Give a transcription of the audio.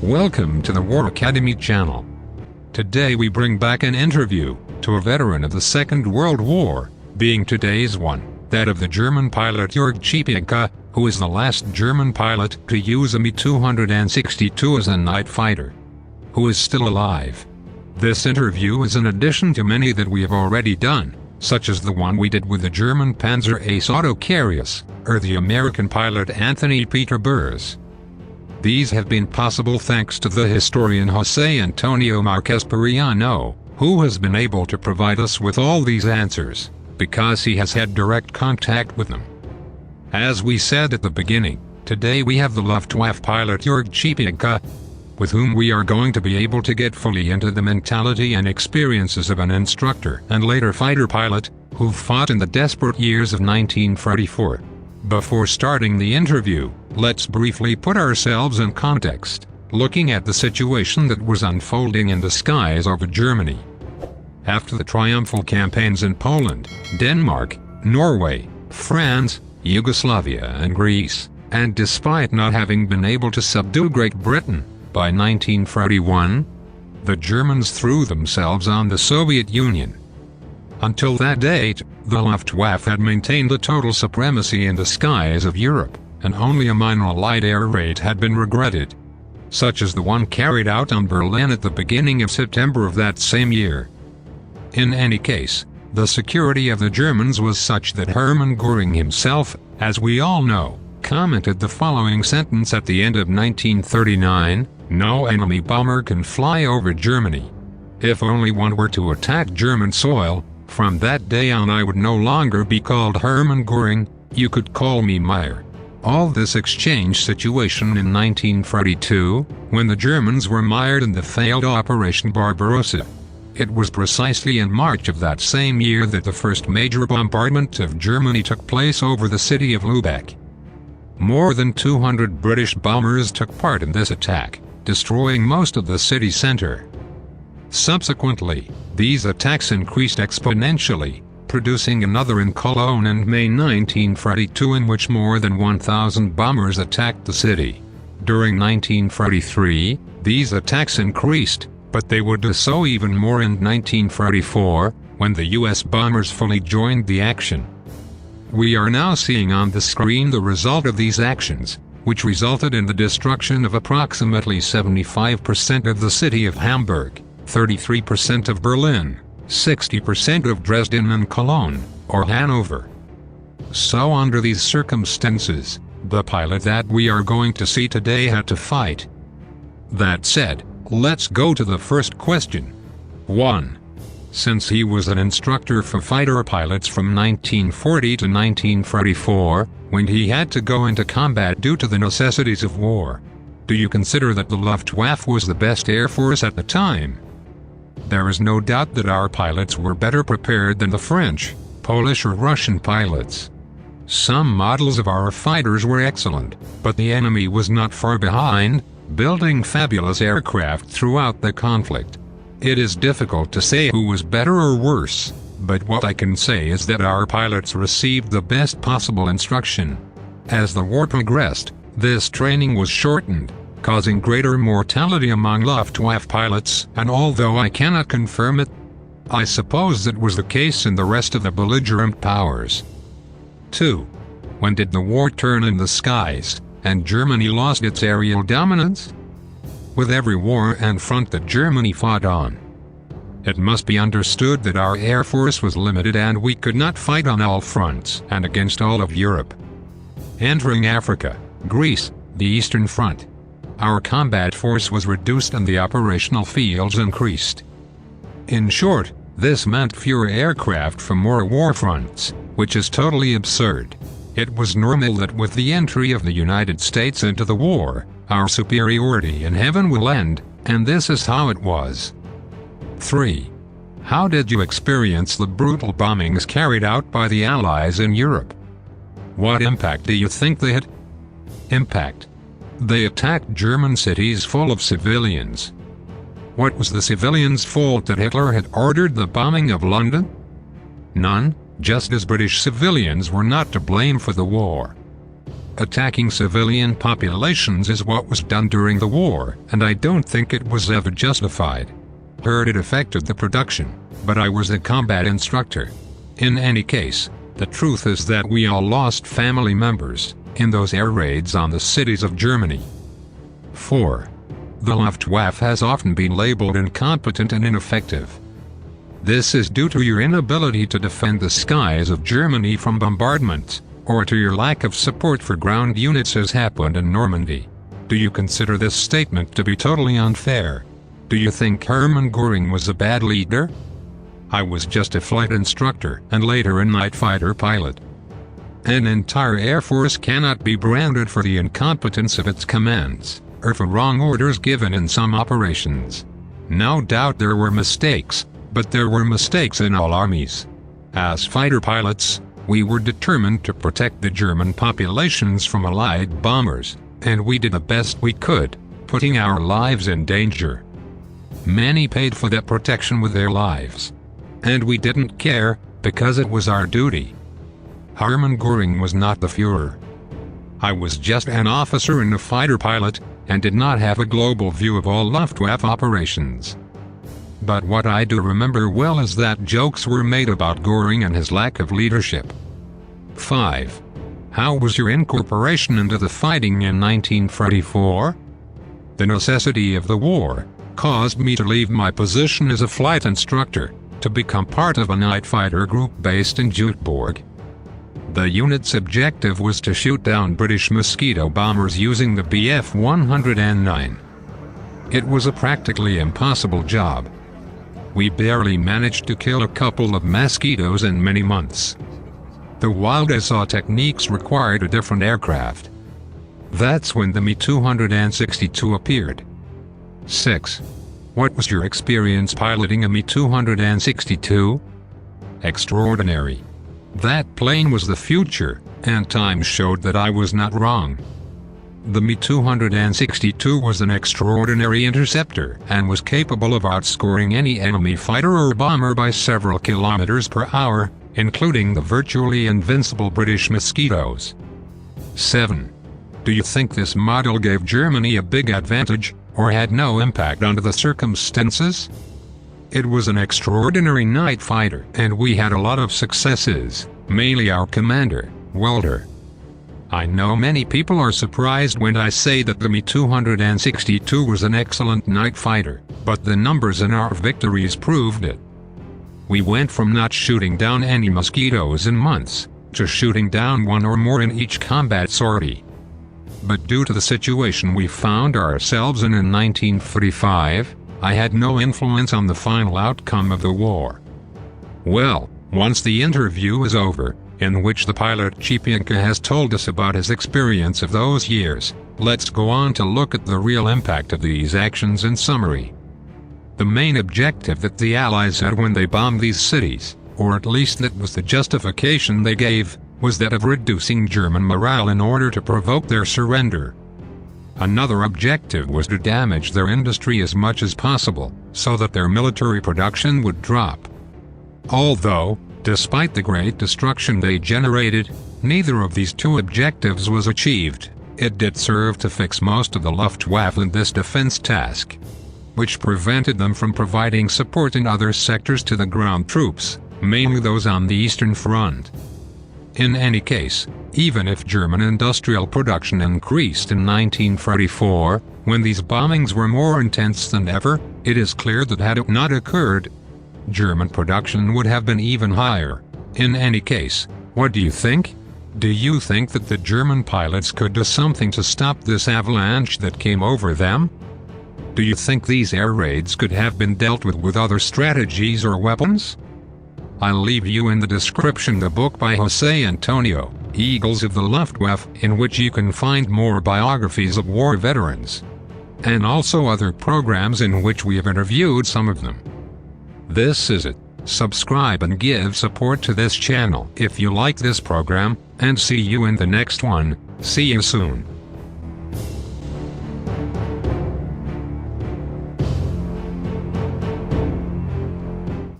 Welcome to the War Academy channel. Today we bring back an interview to a veteran of the Second World War, being today's one, that of the German pilot Jorg Czypionka, who is the last German pilot to use a Me-262 as a night fighter, who is still alive. This interview is in addition to many that we have already done, such as the one we did with the German Panzer Ace autocarriers, or the American pilot Anthony Peter Burrs. These have been possible thanks to the historian Jose Antonio Marquez Periano, who has been able to provide us with all these answers, because he has had direct contact with them. As we said at the beginning, today we have the Luftwaffe pilot Jorg Czypionka, with whom we are going to be able to get fully into the mentality and experiences of an instructor and later fighter pilot, who fought in the desperate years of 1944. Before starting the interview, let's briefly put ourselves in context, looking at the situation that was unfolding in the skies over Germany. After the triumphal campaigns in Poland, Denmark, Norway, France, Yugoslavia and Greece, and despite not having been able to subdue Great Britain, by 1941, the Germans threw themselves on the Soviet Union. Until that date, the Luftwaffe had maintained a total supremacy in the skies of Europe, and only a minor light air raid had been regretted, such as the one carried out on Berlin at the beginning of September of that same year. In any case, the security of the Germans was such that Hermann Göring himself, as we all know, commented the following sentence at the end of 1939, "No enemy bomber can fly over Germany. If only one were to attack German soil, from that day on I would no longer be called Hermann Göring, you could call me Meyer." All this exchanged situation in 1942, when the Germans were mired in the failed Operation Barbarossa. It was precisely in March of that same year that the first major bombardment of Germany took place over the city of Lubeck. More than 200 British bombers took part in this attack, destroying most of the city center. Subsequently, these attacks increased exponentially, producing another in Cologne in May 1942 in which more than 1,000 bombers attacked the city. During 1943, these attacks increased, but they would do so even more in 1944, when the US bombers fully joined the action. We are now seeing on the screen the result of these actions, which resulted in the destruction of approximately 75% of the city of Hamburg, 33% of Berlin, 60% of Dresden and Cologne, or Hanover. So under these circumstances, the pilot that we are going to see today had to fight. That said, let's go to the first question. 1. Since he was an instructor for fighter pilots from 1940 to 1944, when he had to go into combat due to the necessities of war, do you consider that the Luftwaffe was the best air force at the time? There is no doubt that our pilots were better prepared than the French, Polish or Russian pilots. Some models of our fighters were excellent, but the enemy was not far behind, building fabulous aircraft throughout the conflict. It is difficult to say who was better or worse, but what I can say is that our pilots received the best possible instruction. As the war progressed, this training was shortened, causing greater mortality among Luftwaffe pilots, and although I cannot confirm it, I suppose that was the case in the rest of the belligerent powers. 2. When did the war turn in the skies, and Germany lost its aerial dominance? With every war and front that Germany fought on, it must be understood that our air force was limited and we could not fight on all fronts and against all of Europe. Entering Africa, Greece, the Eastern Front, our combat force was reduced and the operational fields increased. In short, this meant fewer aircraft from more war fronts, which is totally absurd. It was normal that with the entry of the United States into the war, our superiority in heaven will end, and this is how it was. 3. How did you experience the brutal bombings carried out by the Allies in Europe? What impact do you think they had? Impact. They attacked German cities full of civilians. What was the civilians' fault that Hitler had ordered the bombing of London? None, just as British civilians were not to blame for the war. Attacking civilian populations is what was done during the war, and I don't think it was ever justified. Heard it affected the production, but I was a combat instructor. In any case, the truth is that we all lost family members in those air raids on the cities of Germany. 4. The Luftwaffe has often been labeled incompetent and ineffective. This is due to your inability to defend the skies of Germany from bombardment, or to your lack of support for ground units as happened in Normandy. Do you consider this statement to be totally unfair? Do you think Hermann Göring was a bad leader? I was just a flight instructor and later a night fighter pilot. An entire air force cannot be branded for the incompetence of its commands, or for wrong orders given in some operations. No doubt there were mistakes, but there were mistakes in all armies. As fighter pilots, we were determined to protect the German populations from Allied bombers, and we did the best we could, putting our lives in danger. Many paid for that protection with their lives. And we didn't care, because it was our duty. Hermann Göring was not the Führer. I was just an officer and a fighter pilot, and did not have a global view of all Luftwaffe operations. But what I do remember well is that jokes were made about Göring and his lack of leadership. 5. How was your incorporation into the fighting in 1944? The necessity of the war caused me to leave my position as a flight instructor, to become part of a night fighter group based in Jutborg. The unit's objective was to shoot down British Mosquito bombers using the Bf-109. It was a practically impossible job. We barely managed to kill a couple of mosquitoes in many months. The wild SA techniques required a different aircraft. That's when the Me-262 appeared. 6. What was your experience piloting a Me-262? Extraordinary. That plane was the future, and time showed that I was not wrong. The Me-262 was an extraordinary interceptor and was capable of outscoring any enemy fighter or bomber by several kilometers per hour, including the virtually invincible British Mosquitoes. 7. Do you think this model gave Germany a big advantage, or had no impact under the circumstances? It was an extraordinary night fighter, and we had a lot of successes, mainly our commander, Welder. I know many people are surprised when I say that the Me-262 was an excellent night fighter, but the numbers in our victories proved it. We went from not shooting down any mosquitoes in months, to shooting down one or more in each combat sortie. But due to the situation we found ourselves in 1945, I had no influence on the final outcome of the war. Well, once the interview is over, in which the pilot Czypionka has told us about his experience of those years, let's go on to look at the real impact of these actions in summary. The main objective that the Allies had when they bombed these cities, or at least that was the justification they gave, was that of reducing German morale in order to provoke their surrender. Another objective was to damage their industry as much as possible, so that their military production would drop. Although, despite the great destruction they generated, neither of these two objectives was achieved, it did serve to fix most of the Luftwaffe in this defense task, which prevented them from providing support in other sectors to the ground troops, mainly those on the Eastern Front. In any case, even if German industrial production increased in 1944, when these bombings were more intense than ever, it is clear that had it not occurred, German production would have been even higher. In any case, what do you think? Do you think that the German pilots could do something to stop this avalanche that came over them? Do you think these air raids could have been dealt with other strategies or weapons? I'll leave you in the description the book by Jose Antonio, Eagles of the Luftwaffe, in which you can find more biographies of war veterans, and also other programs in which we have interviewed some of them. This is it. Subscribe and give support to this channel if you like this program, and see you in the next one. See you soon.